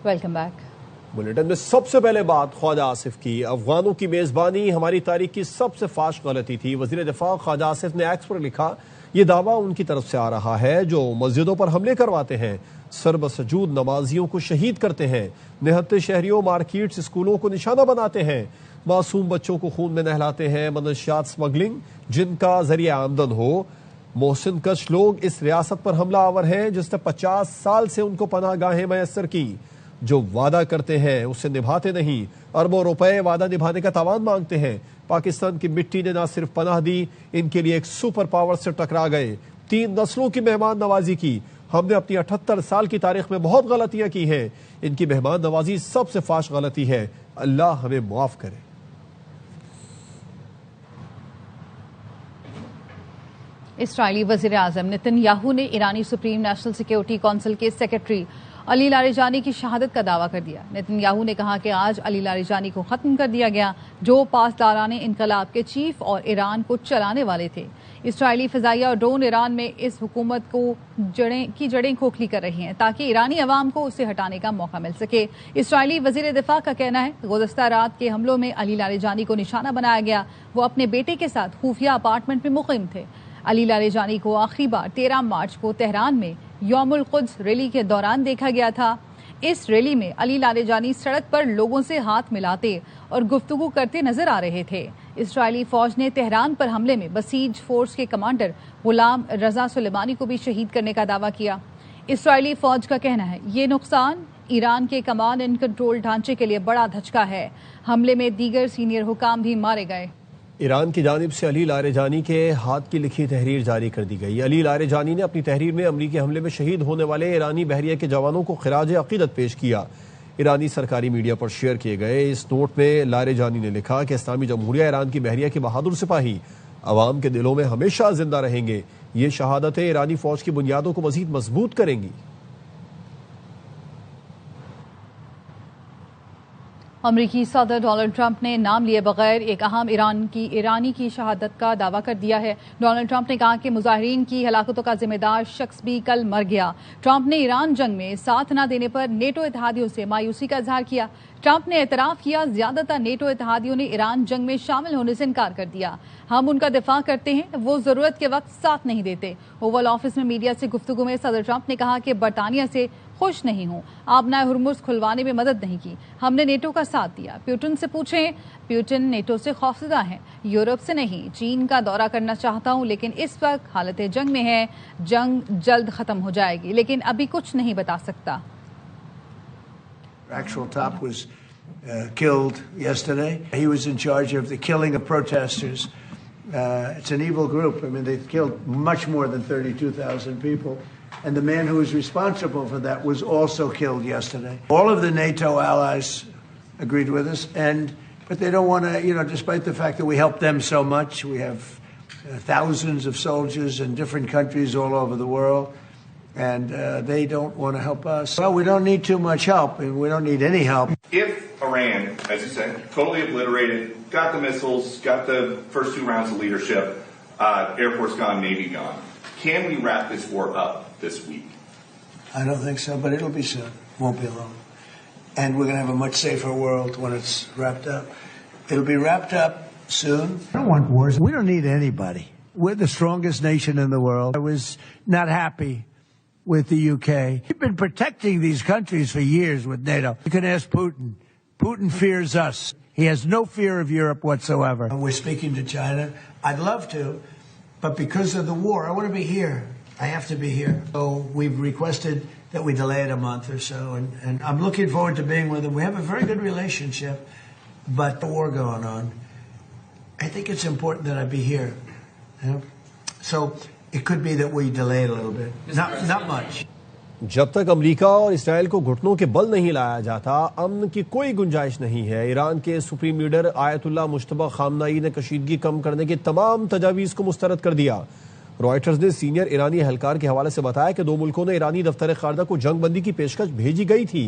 Welcome back. Bulletin में सबसे पहले बात ख्वाजा आसिफ की। अफगानों की मेजबानी हमारी तारीख की सबसे फाश गलती थी। वजीर दिफा ख्वाजा आसिफ ने एक्स पर लिखा, यह दावा उनकी तरफ से आ रहा है जो मस्जिदों पर हमले करवाते हैं, सरबसजूद नमाजियों को शहीद करते हैं, निहत्ते शहरियों, मार्केट्स, स्कूलों को निशाना बनाते हैं, मासूम बच्चों को खून में नहलाते हैं, मनशियात स्मगलिंग जिनका जरिया आमदन हो। मोहसिन कश लोग इस रियासत पर हमला आवर हैं जिसने 50 साल से उनको पनाहगाहें मैसर की। जो वादा करते हैं उसे निभाते नहीं, अरबों रुपए वादा निभाने का तावान मांगते हैं। पाकिस्तान की मिट्टी ने ना सिर्फ पनाह दी, इनके लिए एक सुपर पावर से टकरा गए। 3 नस्लों की मेहमान नवाजी की। हमने अपनी 78 साल की तारीख में बहुत गलतियां की हैं, इनकी मेहमान नवाजी सबसे फाश गलती है। अल्लाह हमें मुआफ करे। इस्राईली वज़ीर आज़म नेतन्याहू ने ईरानी सुप्रीम नेशनल सिक्योरिटी काउंसिल के सेक्रेटरी अली लारिजानी की शहादत का दावा कर दिया। नेतन्याहू ने कहा कि आज अली लारिजानी को खत्म कर दिया गया जो पासदाराने इनकलाब के चीफ और ईरान को चलाने वाले थे। इस्राईली फ़िज़ाइया और ड्रोन ईरान में इस हुकूमत को जड़ें खोखली कर रही हैं ताकि ईरानी अवाम को उसे हटाने का मौका मिल सके। इस्राईली वज़ीर दिफा का कहना है गुज़श्ता रात के हमलों में अली लारिजानी को निशाना बनाया गया। वो अपने बेटे के साथ खुफिया अपार्टमेंट में मुक़ीम थे। अली लारिजानी को आखिरी बार 13 मार्च को तेहरान में यौमुल कुद्स रैली के दौरान देखा गया था। इस रैली में अली लारिजानी सड़क पर लोगों से हाथ मिलाते और गुफ्तगू करते नजर आ रहे थे। इस्राईली फौज ने तेहरान पर हमले में बसीज फोर्स के कमांडर गुलाम रजा सुलेमानी को भी शहीद करने का दावा किया। इस्राईली फौज का कहना है ये नुकसान ईरान के कमांड एंड कंट्रोल ढांचे के लिए बड़ा धचका है। हमले में दीगर सीनियर हुकाम भी मारे गए। ईरान की जानिब से अली लारिजानी के हाथ की लिखी तहरीर जारी कर दी गई। अली लारिजानी ने अपनी तहरीर में अमरीकी हमले में शहीद होने वाले ईरानी बहरिया के जवानों को खिराज अकीदत पेश किया। ईरानी सरकारी मीडिया पर शेयर किए गए इस नोट में लारिजानी ने लिखा कि इस्लामी जमहूरिया ईरान की बहरिया के बहादुर सिपाही अवाम के दिलों में हमेशा जिंदा रहेंगे। ये शहादतें ईरानी फौज की बुनियादों को मजीद मजबूत करेंगी। अमरीकी सदर डोनाल्ड ट्रंप ने नाम लिए बगैर एक अहम ईरानी की शहादत का दावा कर दिया है। डोनाल्ड ट्रंप ने कहा कि मुजाहिरीन की हलाकतों का जिम्मेदार शख्स भी कल मर गया। ट्रंप ने ईरान जंग में साथ न देने पर नेटो इत्तेहादियों से मायूसी का इजहार किया। ट्रंप ने एतराफ किया ज्यादातर नेटो इत्तेहादियों ने ईरान जंग में शामिल होने से इनकार कर दिया। हम उनका दिफा करते हैं, वो जरूरत के वक्त साथ नहीं देते। ओवल ऑफिस में मीडिया से गुफ्तगू में सदर ट्रंप ने कहा कि बरतानिया से खुश नहीं हूं, आबनाए हुर्मुज़ खुलवाने में मदद नहीं की, हमने नेटो का साथ दिया। प्यूटिन से पूछें, प्यूटिन नेटो से खौफजदा हैं, यूरोप से नहीं। चीन का दौरा करना चाहता हूं लेकिन इस वक्त हालत जंग में है। जंग जल्द खत्म हो जाएगी लेकिन अभी कुछ नहीं बता सकता। Actual top was killed yesterday. He was in charge of the killing of protesters. It's an evil group. I mean, they've killed much more than 32,000 people. And the man who was responsible for that was also killed yesterday. All of the NATO allies agreed with us, but they don't want to, despite the fact that we help them so much, we have thousands of soldiers in different countries all over the world. And they don't want to help us. Well, we don't need too much help, and we don't need any help. If Iran, as you said, totally obliterated, got the missiles, got the first 2 rounds of leadership, Air Force gone, Navy gone, can we wrap this war up this week? I don't think so, but it'll be soon. Won't be long. And we're going to have a much safer world when it's wrapped up. It'll be wrapped up soon. I don't want wars. We don't need anybody. We're the strongest nation in the world. I was not happy with the UK. We've been protecting these countries for years with NATO. You can ask Putin. Putin fears us. He has no fear of Europe whatsoever. And we're speaking to China. I'd love to, but because of the war, I want to be here. I have to be here. So we've requested that we delay it a month or so, and I'm looking forward to being with them. We have a very good relationship, but the war going on, I think it's important that I be here. So it could be that we delay it a little bit. Not much. जब तक America और Israel को घुटनों के बल नहीं लाया जाता, अमन की कोई गुंजाइश नहीं है। ईरान के सुप्रीम लीडर आयतुल्लाह मुश्तबा खामनाई ने कशीदगी कम करने की तमाम तजावीज़ को मुस्तरद कर दिया। रॉयटर्स ने सीनियर ईरानी एहलकार के हवाले से बताया कि 2 मुल्कों ने ईरानी दफ्तर खारजा को जंग बंदी की पेशकश भेजी गई थी।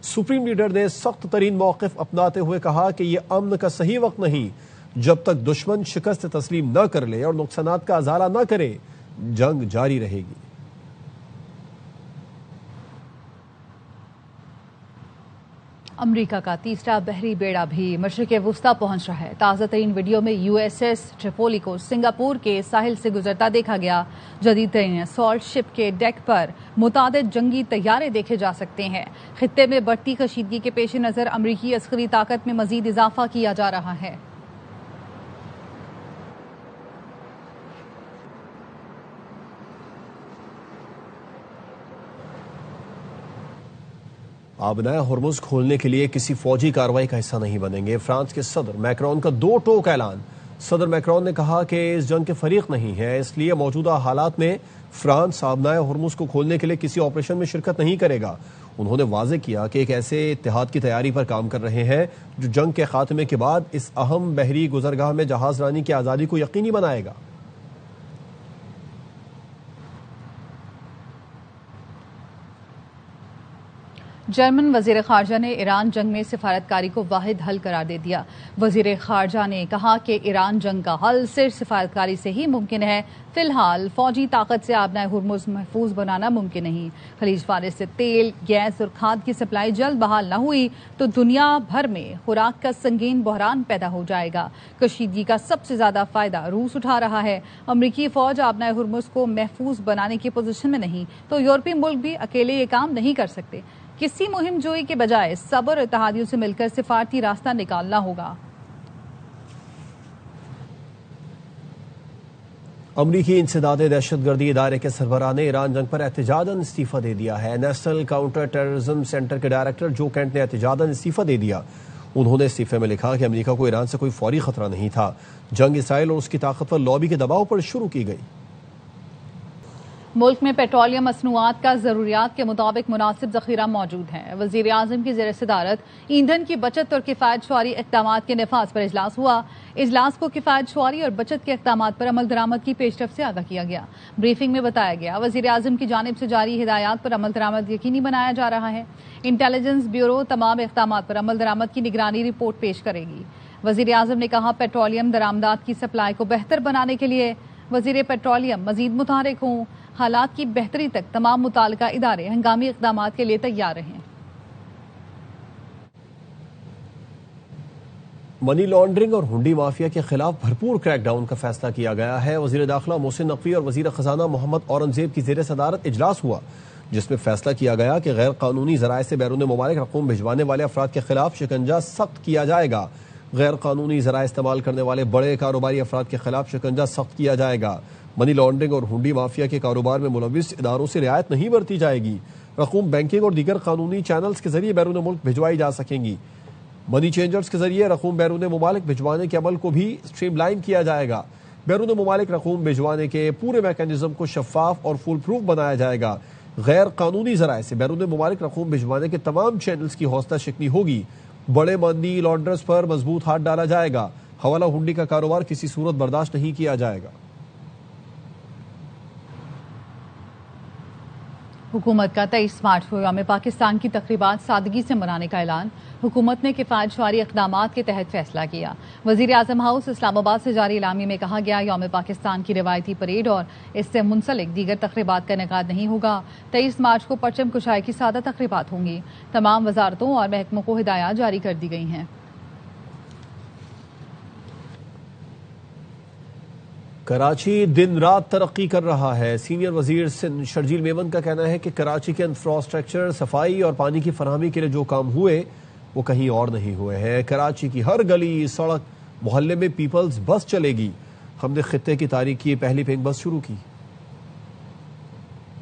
सुप्रीम लीडर ने सख्त तरीन मौक़िफ़ अपनाते हुए कहा कि यह अमन का सही वक्त नहीं, जब तक दुश्मन शिकस्त तस्लीम न कर ले और नुकसानात का अजाला न करे, जंग जारी रहेगी। अमेरिका का तीसरा बहरी बेड़ा भी मशरिक़ वुस्ता पहुंच रहा है। ताज़ा तरीन वीडियो में USS ट्रिपोली को सिंगापुर के साहिल से गुजरता देखा गया। जदीद तरीन असॉल्ट शिप के डेक पर मुतादिद जंगी तैयारे देखे जा सकते हैं। खित्ते में बढ़ती कशीदगी के पेश नज़र अमरीकी अस्करी ताकत में मजीद इजाफा किया जा रहा है। अब नया हुर्मुज़ खोलने के लिए किसी फौजी कार्रवाई का हिस्सा नहीं बनेंगे। फ्रांस के सदर मैक्रोन का दो टोक ऐलान। सदर मैक्रोन ने कहा कि इस जंग के फरीक नहीं है, इसलिए मौजूदा हालात में फ्रांस अब नया हुर्मुज़ को खोलने के लिए किसी ऑपरेशन में शिरकत नहीं करेगा। उन्होंने वाजे किया कि एक ऐसे इत्तेहाद की तैयारी पर काम कर रहे हैं जो जंग के खात्मे के बाद इस अहम बहरी गुजरगाह में जहाज रानी की आज़ादी को यकीनी बनाएगा। जर्मन वजीर खारजा ने ईरान जंग में सिफारतकारी को वाहिद हल करार दे दिया। वजीर खारजा ने कहा कि ईरान जंग का हल सिर्फ सिफारतकारी से ही मुमकिन है। फिलहाल फौजी ताकत से आबना हुर्मुज़ महफूज बनाना मुमकिन नहीं। खलीज फारिस से तेल, गैस और खाद की सप्लाई जल्द बहाल न हुई तो दुनिया भर में खुराक का संगीन बहरान पैदा हो जाएगा। कशीदगी का सबसे ज्यादा फायदा रूस उठा रहा है। अमरीकी फौज आबना हुर्मुज़ को महफूज बनाने की पोजीशन में नहीं तो यूरोपीय मुल्क भी अकेले ये काम नहीं कर सकते। किसी मुहिम जोई के बजाय सब्र इत्तेहादियों से मिलकर सिफारती रास्ता निकालना होगा। अमरीकी इंसदादे दहशतगर्दी इदारे के सरबराह ने ईरान जंग पर एहतजाजन इस्तीफा दे दिया है। नेशनल काउंटर टेररिज्म सेंटर के डायरेक्टर जो कैंट ने एहतजाजन इस्तीफा दे दिया। उन्होंने इस्तीफे में लिखा कि अमरीका को ईरान से कोई फौरी खतरा नहीं था। जंग इसराइल और उसकी ताकतवर लॉबी के दबाव पर शुरू की गई। मुल्क में पेट्रोलियम मसनूआत का जरूरियात के मुताबिक मुनासिब जखीरा मौजूद है। वजीर आजम की ज़ेर सदारत ईंधन की बचत और किफ़ायत शुमारी इक़दामात के नफाज पर इजलास हुआ। इजलास को किफ़ायत शुमारी और बचत के इक़दामात पर अमल दरामद की पेशरफ से आगाह किया गया। ब्रीफिंग में बताया गया वजीर आजम की जानिब से जारी हिदायत पर अमल दरामद यकीनी बनाया जा रहा है। इंटेलिजेंस ब्यूरो तमाम इक़दामात पर अमल दरामद की निगरानी रिपोर्ट पेश करेगी। वजीर आजम ने कहा पेट्रोलियम दरामदात की सप्लाई को बेहतर बनाने के लिए वजीर पेट्रोलियम मजीद मुतहरिक हों। हालात की बेहतरी तक तमाम मुतालिका इदारे हंगामी इक़दामात के लिए तैयार रहें। मनी लॉन्ड्रिंग और हुंडी माफिया के खिलाफ भरपूर क्रैकडाउन का फैसला किया गया है। वजीर दाखिला मोहसिन नकवी और वजीर खजाना मोहम्मद औरंगजेब की ज़ेर सदारत इजलास हुआ, जिसमें फैसला किया गया कि गैर कानूनी जराए से बैरून मुमालिक रकूम भिजवाने वाले अफराद के खिलाफ शिकंजा सख्त किया जाएगा। गैर कानूनी जराए इस्तेमाल करने वाले बड़े कारोबारी अफराद के खिलाफ शिकंजा सख्त किया जाएगा। मनी लॉन्ड्रिंग और हुंडी माफिया के कारोबार में मुलविस इदारों से रियायत नहीं बरती जाएगी। रकूम बैंकिंग और दीगर कानूनी चैनल्स के जरिए बैरून मुल्क भिजवाई जा सकेंगी। मनी चेंजर्स के जरिए रकूम बैरून मुमालिक भिजवाने के अमल को भी स्ट्रीमलाइन किया जाएगा। बैरून मुमालिक रकूम भिजवाने के पूरे मैकेनिज्म को शफाफ और फुल प्रूफ बनाया जाएगा। गैर कानूनी जराए से बैरून मुमालिक रकूम भिजवाने के तमाम चैनल्स की हौसला शिकनी होगी। बड़े मनी लॉन्डर्स पर मजबूत हाथ डाला जाएगा। हवाला हुंडी का कारोबार किसी सूरत बर्दाश्त नहीं किया जाएगा। हुकूमत का 23 मार्च को यौम पाकिस्तान की तकरीबात सादगी से मनाने का ऐलान। हुकूमत ने किफ़ायत शुमारी इक़दामात के तहत फैसला किया। वज़ीर आज़म हाउस इस्लामाबाद से जारी इलामी में कहा गया यौम पाकिस्तान की रिवायती परेड और इससे मुंसलिक दीगर तकरीबात का इनेकाद नहीं होगा। 23 मार्च को परचम कुशाई की सादा तकरीबात होंगी। तमाम वजारतों और महकमों को हिदायत जारी कर दी गई हैं। कराची दिन रात तरक्की कर रहा है। सीनियर वजीर सिंध शर्जील मेमन का कहना है कि कराची के इंफ्रास्ट्रक्चर, सफाई और पानी की फराहमी के लिए जो काम हुए वो कहीं और नहीं हुए हैं। कराची की हर गली, सड़क, मोहल्ले में पीपल्स बस चलेगी। हमने खित्ते की तारीख की पहली पिंक बस शुरू की।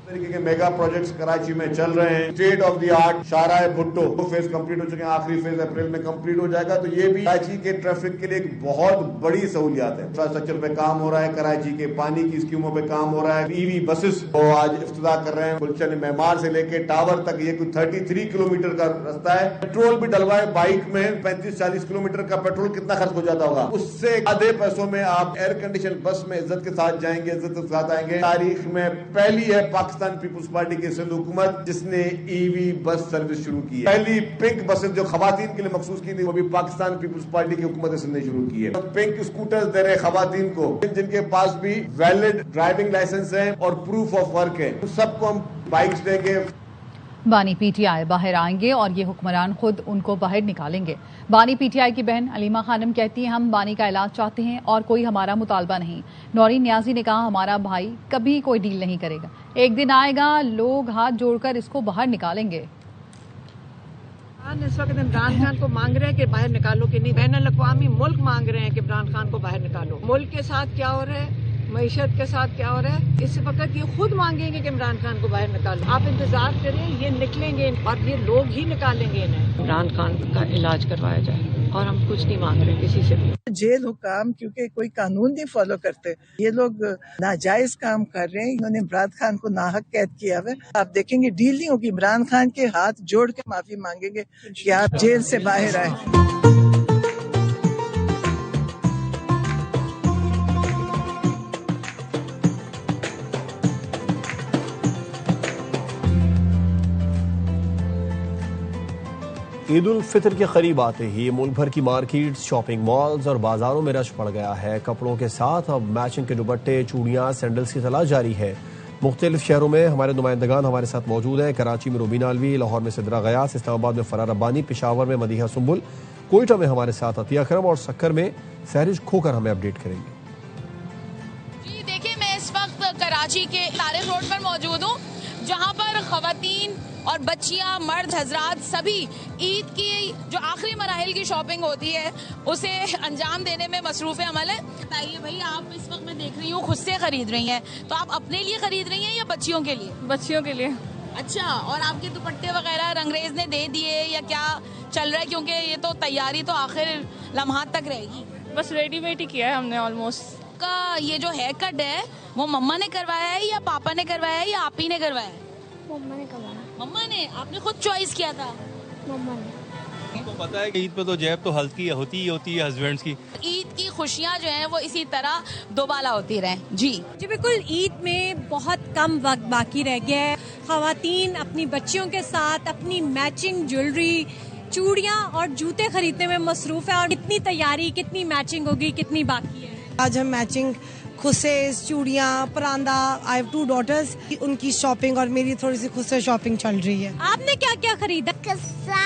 तरीके के मेगा प्रोजेक्ट्स कराची में चल रहे हैं। स्टेट ऑफ द आर्ट शाहराह भुट्टो फेज कंप्लीट हो चुके हैं, आखिरी फेज अप्रैल में कंप्लीट हो जाएगा। तो ये भी कराची के ट्रैफिक के लिए एक बहुत बड़ी सहूलियत है। इंफ्रास्ट्रक्चर पे काम हो रहा है, कराची के पानी की स्कीमों पे काम हो रहा है। ईवी बसेस को आज इफ्तिताह कर रहे हैं। गुलशन मेमार से लेके टावर तक ये कुछ 33 किलोमीटर का रास्ता है। पेट्रोल भी डलवाए बाइक में 35-40 किलोमीटर का पेट्रोल कितना खर्च हो जाता होगा, उससे आधे पैसों में आप एयर कंडीशन बस में इज्जत के साथ जाएंगे, इज्जत के साथ आएंगे। तारीख में पहली है पाकिस्तान पीपुल्स पार्टी की सिंध हुकूमत जिसने ईवी बस सर्विस शुरू की है। पहली पिंक बसेस जो खवातीन के लिए मखसूस की थी वो भी पाकिस्तान पीपुल्स पार्टी की हुकूमत सिंध ने शुरू की है। तो पिंक स्कूटर्स दे रहे खवातीन को जिनके पास भी वैलिड ड्राइविंग लाइसेंस है और प्रूफ ऑफ वर्क है, तो सबको हम बाइक्स देंगे। बानी पीटीआई बाहर आएंगे और ये हुक्मरान खुद उनको बाहर निकालेंगे। बानी पीटीआई की बहन अलीमा खानम कहती हैं, हम बानी का इलाज चाहते हैं और कोई हमारा मुतालबा नहीं। नौरीन न्याजी ने कहा, हमारा भाई कभी कोई डील नहीं करेगा, एक दिन आएगा लोग हाथ जोड़कर इसको बाहर निकालेंगे। इस वक्त इमरान खान को मांग रहे हैं कि बाहर निकालो कि नहीं। बैनुल-अक़वामी मुल्क मांग रहे हैं कि इमरान खान को बाहर निकालो। मुल्क के साथ क्या हो रहा है, मईशत के साथ क्या हो रहा है, इस वक्त ये खुद मांगेंगे कि इमरान खान को बाहर निकालो। आप इंतजार करें, ये निकलेंगे और ये लोग ही निकालेंगे इन्हें। इमरान खान का इलाज करवाया जाए और हम कुछ नहीं मांग रहे किसी से भी। जेल हुकाम क्योंकि कोई कानून नहीं फॉलो करते, ये लोग नाजायज काम कर रहे हैं। इन्होंने इमरान खान को नाहक कैद किया है। आप देखेंगे डील नहीं होगी, इमरान खान के हाथ जोड़ के माफी मांगेंगे कि आप जेल से बाहर आए। ईद उल फितर के करीब आते ही मुल्क भर की मार्केट्स, शॉपिंग मॉल्स और बाजारों में रश पड़ गया है। कपड़ों के साथ अब मैचिंग के दुपट्टे, चूड़ियां, सैंडल्स की तलाश जारी है। मुख्तलिफ शहरों में हमारे नुमाइंदगान हमारे साथ मौजूद हैं। कराची में रूबीना अलवी, लाहौर में सिद्रा गयास, इस्लामाबाद में फरार रब्बानी, पेशावर में मदीहा सुंबुल, कोयटा में हमारे साथ अतिया करम और सक्कर में सहरिश खोकर हमें अपडेट करेंगे। जी देखिए, मैं इस वक्त कराची के तारिक रोड पर मौजूद हूँ, जहाँ पर खवातीन और बच्चियां, मर्द हजरात सभी ईद की जो आखिरी मराहिल की शॉपिंग होती है उसे अंजाम देने में मसरूफ अमल है। बताइए भाई, आप इस वक्त मैं देख रही हूँ खुद से खरीद रही हैं, तो आप अपने लिए खरीद रही हैं या बच्चियों के लिए? बच्चियों के लिए। अच्छा, और आपके दुपट्टे वगैरह रंगरेज ने दे दिए या क्या चल रहा है? क्योंकि ये तो तैयारी तो आखिर लम्हात तक रहेगी। बस रेडीमेड ही किया है हमने ऑलमोस्ट। का ये जो हेयर कट है वो मम्मा ने करवाया है या पापा ने करवाया है या आप ही ने करवाया है? मम्मा ने करवाया। मम्मा ने? आपने खुद चॉइस किया था? मम्मा ने। आपको पता है कि ईद पे तो जेब तो हल्की होती है हस्बैंड्स की। ईद की खुशियाँ जो हैं वो इसी तरह दोबाला होती रहें। जी बिल्कुल, ईद में बहुत कम वक्त बाकी रह गया है। खवातीन अपनी बच्चियों के साथ अपनी मैचिंग ज्वेलरी, चूड़ियाँ और जूते खरीदने में मसरूफ है। और कितनी तैयारी, कितनी मैचिंग होगी, कितनी बाकी है। आज हम मैचिंग खुसेस, चूड़ियाँ, परांदा, आई हैव 2 daughters, उनकी शॉपिंग और मेरी थोड़ी सी खुद से शॉपिंग चल रही है। आपने क्या क्या खरीदा? कस्सा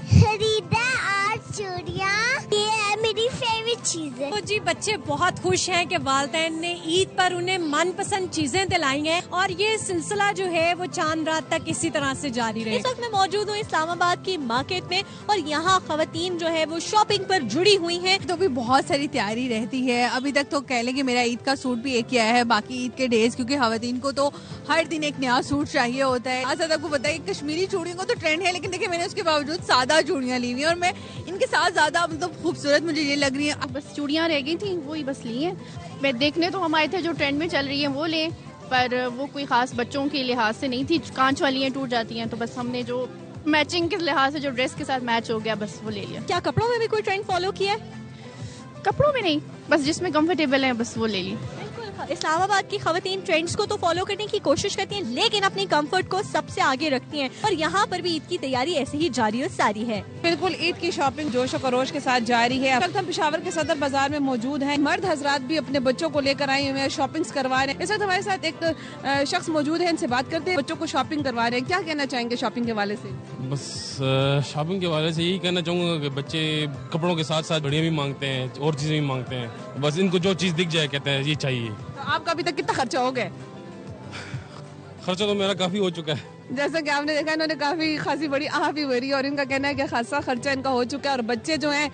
खरीदा और चूड़ियाँ, ये है मेरी फेवरेट चीजें। तो जी बच्चे बहुत खुश हैं कि वालिदैन ने ईद पर उन्हें मनपसंद चीजें दिलाई हैं और ये सिलसिला जो है वो चांद रात तक इसी तरह से जारी रहे। इस वक्त मैं मौजूद हूँ इस्लामाबाद की मार्केट में और यहाँ खवातीन जो है वो शॉपिंग पर जुड़ी हुई हैं। तो भी बहुत सारी तैयारी रहती है। अभी तक तो कह लें कि मेरा ईद का सूट भी एक ही आया है, बाकी ईद के डेज, क्योंकि खवातीन को तो हर दिन एक नया सूट चाहिए होता है। आज आपको पता है कश्मीरी चूड़ियों को तो ट्रेंड है, लेकिन देखिए मैंने उसके बावजूद सादा चूड़ियाँ ली हुई और मैं इनके साथ ज्यादा मतलब खूबसूरत मुझे ये लग रही है। बस चूड़ियाँ रह गई थी, वही बस ली हैं। मैं देखने तो हम आए थे जो ट्रेंड में चल रही है वो लें, पर वो कोई खास बच्चों के लिहाज से नहीं थी। कांच वाली हैं, टूट जाती हैं, तो बस हमने जो मैचिंग के लिहाज से जो ड्रेस के साथ मैच हो गया बस वो ले लिया। क्या कपड़ों में भी कोई ट्रेंड फॉलो किया है? कपड़ों में नहीं, बस जिसमें कंफर्टेबल है बस वो ले ली। इस्लामाबाद की खवातीन ट्रेंड्स को तो फॉलो करने की कोशिश करती हैं, लेकिन अपनी कंफर्ट को सबसे आगे रखती हैं और यहाँ पर भी ईद की तैयारी ऐसे ही जारी और सारी है। बिल्कुल, ईद की शॉपिंग जोश और खरोश के साथ जारी है। अब तक हम पेशावर के सदर बाजार में मौजूद हैं। मर्द हजरात भी अपने बच्चों को लेकर आए हुए हैं, शॉपिंग करवा रहे हैं। इस वक्त हमारे साथ एक शख्स मौजूद है, इनसे बात करते हैं। बच्चों को शॉपिंग करवा रहे हैं, क्या कहना चाहेंगे शॉपिंग के हवाले से? बस शॉपिंग के हवाले से यही कहना चाहूँगा कि बच्चे कपड़ों के साथ साथ घड़ियाँ भी मांगते हैं और चीज़ें भी मांगते हैं। बस इनको जो चीज़ दिख जाए कहते हैं ये चाहिए। तो आपका अभी तक कितना खर्चा हो गया? खर्चा तो मेरा काफ़ी हो चुका है। जैसा कि आपने देखा, इन्होंने काफ़ी खासी बड़ी आह भी भरी और इनका कहना है कि खासा खर्चा इनका हो चुका है और बच्चे जो हैं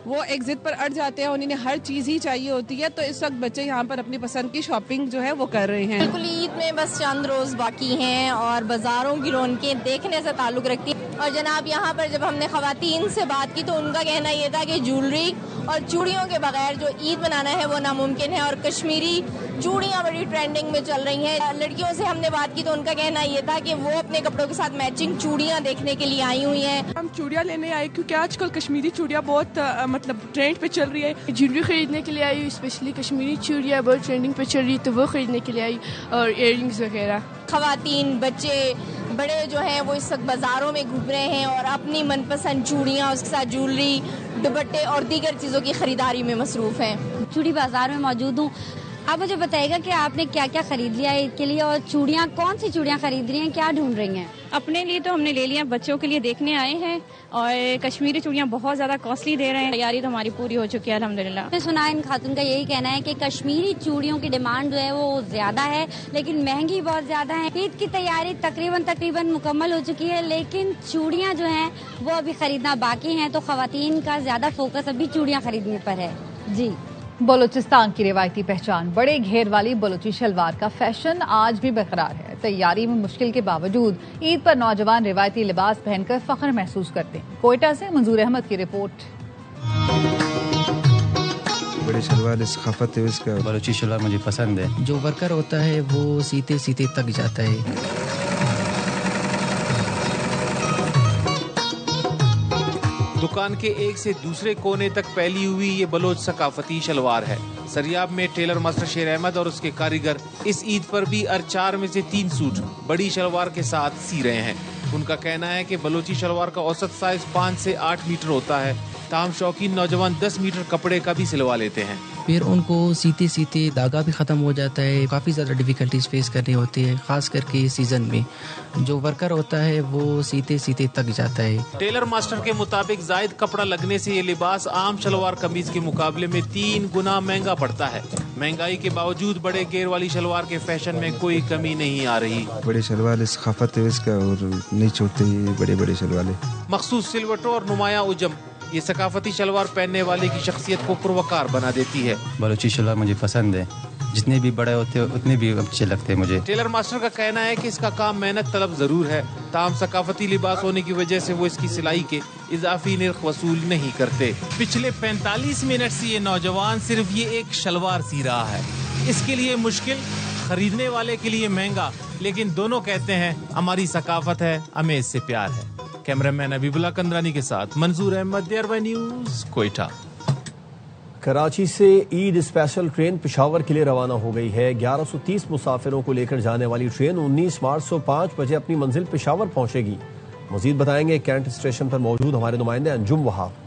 वो एक जिद पर अड़ जाते हैं, उन्हें हर चीज़ ही चाहिए होती है। तो इस वक्त बच्चे यहाँ पर अपनी पसंद की शॉपिंग जो है वो कर रहे हैं। बिल्कुल, ईद में बस चंद रोज बाकी हैं और बाजारों की रौनकें देखने से ताल्लुक रखती है। और जनाब यहाँ पर जब हमने खवातीन से बात की तो उनका कहना ये था कि ज्वेलरी और चूड़ियों के बगैर जो ईद मनाना है वो नामुमकिन है और कश्मीरी चूड़ियाँ बड़ी ट्रेंडिंग में चल रही हैं। लड़कियों से हमने बात की तो उनका कहना ये था कि वो अपने कपड़ों के साथ मैचिंग चूड़ियाँ देखने के लिए आई हुई हैं। हम चूड़ियाँ लेने आए क्योंकि आजकल कश्मीरी चूड़ियाँ बहुत मतलब ट्रेंड पे चल रही है। ज्वेलरी खरीदने के लिए आई, स्पेशली कश्मीरी चूड़ियाँ बहुत ट्रेंडिंग पे चल रही है, तो वो खरीदने के लिए आई और इयररिंग्स वगैरह। खवातीन, बच्चे, बड़े जो हैं वो इस वक्त बाजारों में घूम रहे हैं और अपनी मनपसंद चूड़ियाँ, उसके साथ ज्वेलरी, दुपट्टे और दीगर चीज़ों की खरीदारी में मसरूफ हैं। चूड़ी बाजार में मौजूद हूँ। आप मुझे बताइएगा कि आपने क्या क्या खरीद लिया है ईद के लिए और चूड़ियाँ, कौन सी चूड़ियाँ खरीद रही हैं, क्या ढूंढ रही हैं? अपने लिए तो हमने ले लिया, बच्चों के लिए देखने आए हैं और कश्मीरी चूड़ियाँ बहुत ज्यादा कॉस्टली दे रहे हैं। तैयारी तो हमारी पूरी हो चुकी है अल्हम्दुलिल्लाह। मैंने सुना इन खातून का यही कहना है कि कश्मीरी चूड़ियों की डिमांड जो है वो ज्यादा है, लेकिन महंगी बहुत ज्यादा है। ईद की तैयारी तकरीबन मुकम्मल हो चुकी है, लेकिन चूड़ियाँ जो हैं वो अभी खरीदना बाकी हैं, तो खवातीन का ज्यादा फोकस अभी चूड़ियाँ खरीदने पर है। जी। बलूचिस्तान की रिवायती पहचान बड़े घेर वाली बलूची शलवार का फैशन आज भी बरकरार है। तैयारी में मुश्किल के बावजूद ईद पर नौजवान रिवायती लिबास पहनकर फख्र महसूस करते हैं। कोयटा से मंजूर अहमद की रिपोर्ट। बड़ी शलवार सकाफत है उसका, बलूची शलवार मुझे पसंद है। जो वर्कर होता है वो सीते सीते तक जाता है। दुकान के एक से दूसरे कोने तक फैली हुई ये बलोच सकाफती शलवार है। सरियाब में टेलर मास्टर शेर अहमद और उसके कारीगर इस ईद पर भी 4 में से 3 सूट बड़ी शलवार के साथ सी रहे हैं। उनका कहना है कि बलोची शलवार का औसत साइज 5 से 8 मीटर होता है। ताहम शौकीन नौजवान 10 मीटर कपड़े का भी सिलवा लेते हैं। फिर उनको सीते सीते दागा भी ख़त्म हो जाता है। काफ़ी ज़्यादा डिफ़िकल्टीज फेस करनी होती है, ख़ास करके सीज़न में। जो वर्कर होता है वो सीते सीते तक जाता है। टेलर मास्टर के मुताबिक जायद कपड़ा लगने से ये लिबास आम शलवार कमीज के मुकाबले में 3 गुना महंगा पड़ता है। महंगाई के बावजूद बड़े घेर वाली शलवार के फैशन में कोई कमी नहीं आ रही। बड़ी शलवार सकाफत है इसका और नहीं छोड़ते बड़े बड़े शलवार। मखसूस सिलवटों और नुमाया उजम ये सकाफती शलवार पहनने वाले की शख्सियत को पुरवकार बना देती है। बलूची शलवार मुझे पसंद है, जितने भी बड़े होते हैं उतने भी अच्छे लगते हैं मुझे। टेलर मास्टर का कहना है कि इसका काम मेहनत तलब जरूर है, ताहम सकाफती लिबास होने की वजह से वो इसकी सिलाई के इजाफी निर्ख वसूल नहीं करते। पिछले 45 मिनट से ये नौजवान सिर्फ ये एक शलवार सी रहा है। इसके लिए मुश्किल, खरीदने वाले के लिए महंगा, लेकिन दोनों कहते हैं हमारी सकाफत है, हमें इससे प्यार है। कैमरामैन अबीबुल्ला कंदरानी के साथ मंजूर अहमद, DRY न्यूज़, कोयटा। कराची से ईद स्पेशल ट्रेन पेशावर के लिए रवाना हो गई है। 1130 मुसाफिरों को लेकर जाने वाली ट्रेन 19 मार्च को 5 बजे अपनी मंजिल पेशावर पहुंचेगी। मजीद बताएंगे कैंट स्टेशन पर मौजूद हमारे नुमाइंदे अंजुम वहाब।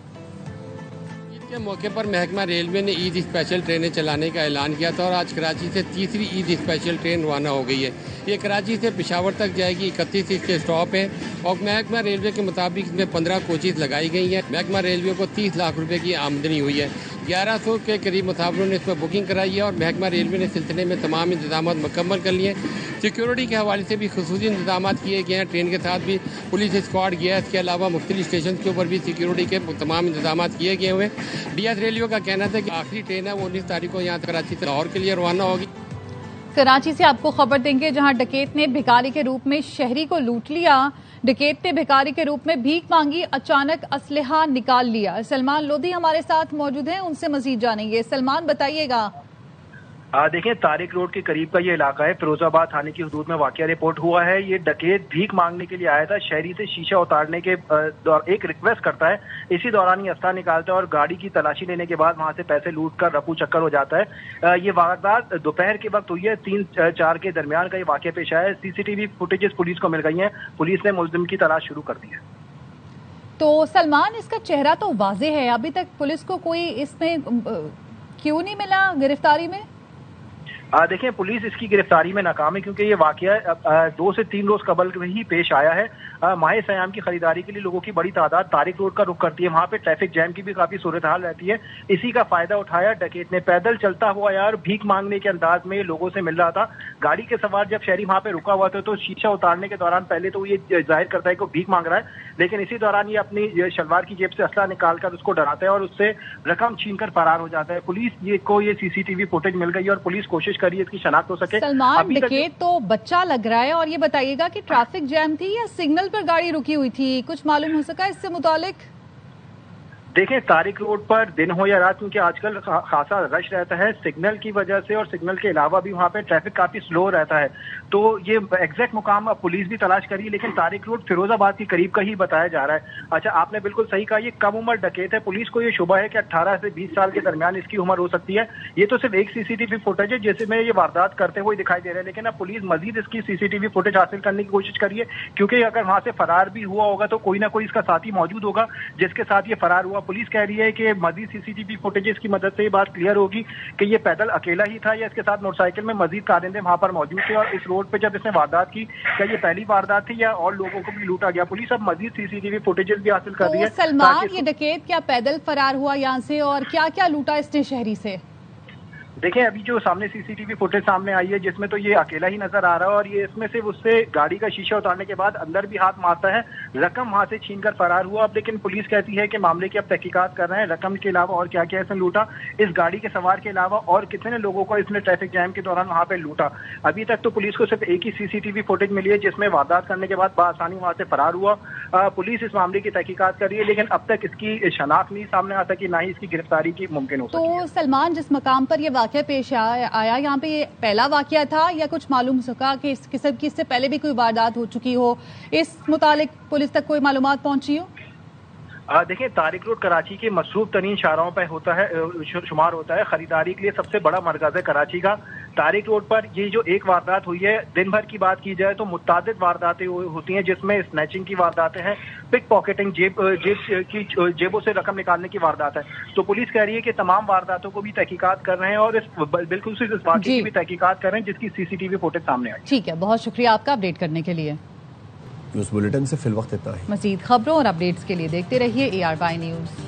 के मौके पर महकमा रेलवे ने ईद स्पेशल ट्रेनें चलाने का ऐलान किया था और आज कराची से तीसरी ईद स्पेशल ट्रेन रवाना हो गई है। ये कराची से पेशावर तक जाएगी। 31 इसके स्टॉप है और महकमा रेलवे के मुताबिक इसमें 15 कोचेज लगाई गई हैं। महकमा रेलवे को 30 लाख रुपए की आमदनी हुई है। 1100 के करीब मुसाफिरों ने इसमें बुकिंग कराई है और महकमा रेलवे ने सिलसिले में तमाम इंतजाम मुकम्मल कर लिए। सिक्योरिटी के हवाले से भी खुसूसी इंतजाम किए गए हैं। ट्रेन के साथ भी पुलिस स्क्वाड गया है। इसके अलावा मुख्तलिफ स्टेशन के ऊपर भी सिक्योरिटी के तमाम इंतजाम किए गए हुए। DF रेलवे का कहना था कि आखिरी ट्रेन है वो 19 तारीख को यहाँ कराची से लाहौर के लिए रवाना होगी। कराची से आपको खबर देंगे जहां डकैत ने भिखारी के रूप में शहरी को लूट लिया। डकैत ने भिखारी के रूप में भीख मांगी, अचानक असलहा निकाल लिया। सलमान लोधी हमारे साथ मौजूद हैं, उनसे मजीद जानेंगे। सलमान बताइएगा। देखिए, तारिक रोड के करीब का ये इलाका है। फिरोजाबाद थाने की हदूद में वाकया रिपोर्ट हुआ है। ये डकैत भीख मांगने के लिए आया था। शहरी से शीशा उतारने के एक रिक्वेस्ट करता है। इसी दौरान ये अस्ता निकालता है और गाड़ी की तलाशी लेने के बाद वहां से पैसे लूट कर रफू चक्कर हो जाता है। ये वारदात दोपहर के वक्त हुई है। 3-4 के दरमियान का ये वाकया पेश आया है। CCTV फुटेजेस पुलिस को मिल गई हैं। पुलिस ने मुलजिम की तलाश शुरू कर दी है। तो सलमान, इसका चेहरा तो वाज़ेह है, अभी तक पुलिस को कोई इसमें क्यों नहीं मिला गिरफ्तारी में? देखिए, पुलिस इसकी गिरफ्तारी में नाकाम है क्योंकि ये वाकया 2 से 3 रोज कबल ही पेश आया है। माह सयाम की खरीदारी के लिए लोगों की बड़ी तादाद तारिक रोड का रुख करती है। वहां पे ट्रैफिक जैम की भी काफी सूरत हाल रहती है। इसी का फायदा उठाया डकैत ने। पैदल चलता हुआ यार भीख मांगने के अंदाज में लोगों से मिल रहा था। गाड़ी के सवार जब शहरी वहां पे रुका हुआ था तो शीशा उतारने के दौरान पहले तो ये जाहिर करता है कि भीख मांग रहा है, लेकिन इसी दौरान ये अपनी शलवार की जेब से असला निकालकर उसको डराता है और उससे रकम छीनकर फरार हो जाता है। पुलिस को ये CCTV फुटेज मिल गई है और पुलिस कोशिश कर रही है इसकी शनाख्त हो सके। सलमान, डकैत तो बच्चा लग रहा है और ये बताइएगा कि ट्रैफिक जैम थी या सिग्नल पर गाड़ी रुकी हुई थी? कुछ मालूम हो सका इससे मुतालिक? देखें, तारिक रोड पर दिन हो या रात, क्योंकि आजकल खासा रश रहता है सिग्नल की वजह से और सिग्नल के अलावा भी वहां पे ट्रैफिक काफी स्लो रहता है। तो ये एग्जैक्ट मुकाम पुलिस भी तलाश करी, लेकिन तारिक रोड फिरोजाबाद के करीब का ही बताया जा रहा है। अच्छा, आपने बिल्कुल सही कहा, ये कम उम्र डकैत है। पुलिस को ये शुबा है कि 18 से 20 साल के दरमियान इसकी उम्र हो सकती है। ये तो सिर्फ एक CCTV फुटेज है जिसमें ये वारदात करते हुए दिखाई दे रहे हैं, लेकिन अब पुलिस मजीद इसकी CCTV फुटेज हासिल करने की कोशिश करिए, क्योंकि अगर वहां से फरार भी हुआ होगा तो कोई ना कोई इसका साथी मौजूद होगा जिसके साथ ये फरार हुआ पुलिस कह रही है कि मजीद सीसीटीवी फुटेजेस की मदद से ये बात क्लियर होगी कि ये पैदल अकेला ही था या इसके साथ मोटरसाइकिल में मजीद कारिंदे वहां पर मौजूद थे, और इस रोड पे जब इसने वारदात की क्या ये पहली वारदात थी या और लोगों को भी लूटा गया। पुलिस अब मजीद सीसीटीवी फुटेजेस भी हासिल कर रही है। सलमान, ये डकैत क्या पैदल फरार हुआ यहाँ से और क्या क्या लूटा इसने शहरी से? देखें, अभी जो सामने सीसीटीवी फुटेज सामने आई है जिसमें तो ये अकेला ही नजर आ रहा है, और ये इसमें से उससे गाड़ी का शीशा उतारने के बाद अंदर भी हाथ मारता है, रकम वहां से छीनकर फरार हुआ। अब लेकिन पुलिस कहती है कि मामले की अब तहकीकात कर रहे हैं, रकम के अलावा और क्या क्या इसने लूटा, इस गाड़ी के सवार के अलावा और कितने लोगों को इसने ट्रैफिक जैम के दौरान वहां पे लूटा। अभी तक तो पुलिस को सिर्फ एक ही सीसीटीवी फुटेज मिली है जिसमें वारदात करने के बाद बआसानी वहां से फरार हुआ। पुलिस इस मामले की तहकीकात कर रही है, लेकिन अब तक इसकी शनाख्त नहीं सामने आता कि ना ही इसकी गिरफ्तारी की मुमकिन हो सके। तो सलमान, जिस मकाम पर यह वाकया पेश आया, यहाँ पे ये पहला वाकया था या कुछ मालूम हो सका कि इस किस्म की इससे पहले भी कोई वारदात हो चुकी हो? इस मुतालिक पुलिस तक कोई मालूमात पहुंची हो? देखिए, तारिक रोड कराची के मसरूफ तरीन शाहराहों पर होता है, शुमार होता है। खरीदारी के लिए सबसे बड़ा मरकज है कराची का। तारिक रोड पर ये जो एक वारदात हुई है, दिन भर की बात की जाए तो मुतादिद वारदातें होती हैं जिसमें स्नैचिंग की वारदातें हैं, पिक पॉकेटिंग, जेबों से रकम निकालने की वारदात है। तो पुलिस कह रही है कि तमाम वारदातों को भी तहकीकात कर रहे हैं और बिल्कुल इस वाक़े की भी तहकीकात कर रहे हैं जिसकी सीसीटीवी फुटेज सामने आई। ठीक है, बहुत शुक्रिया आपका अपडेट करने के लिए। न्यूज़ बुलेटिन से फिल वक्त इतना ही। मज़ीद खबरों और अपडेट्स के लिए देखते रहिए ARY न्यूज़।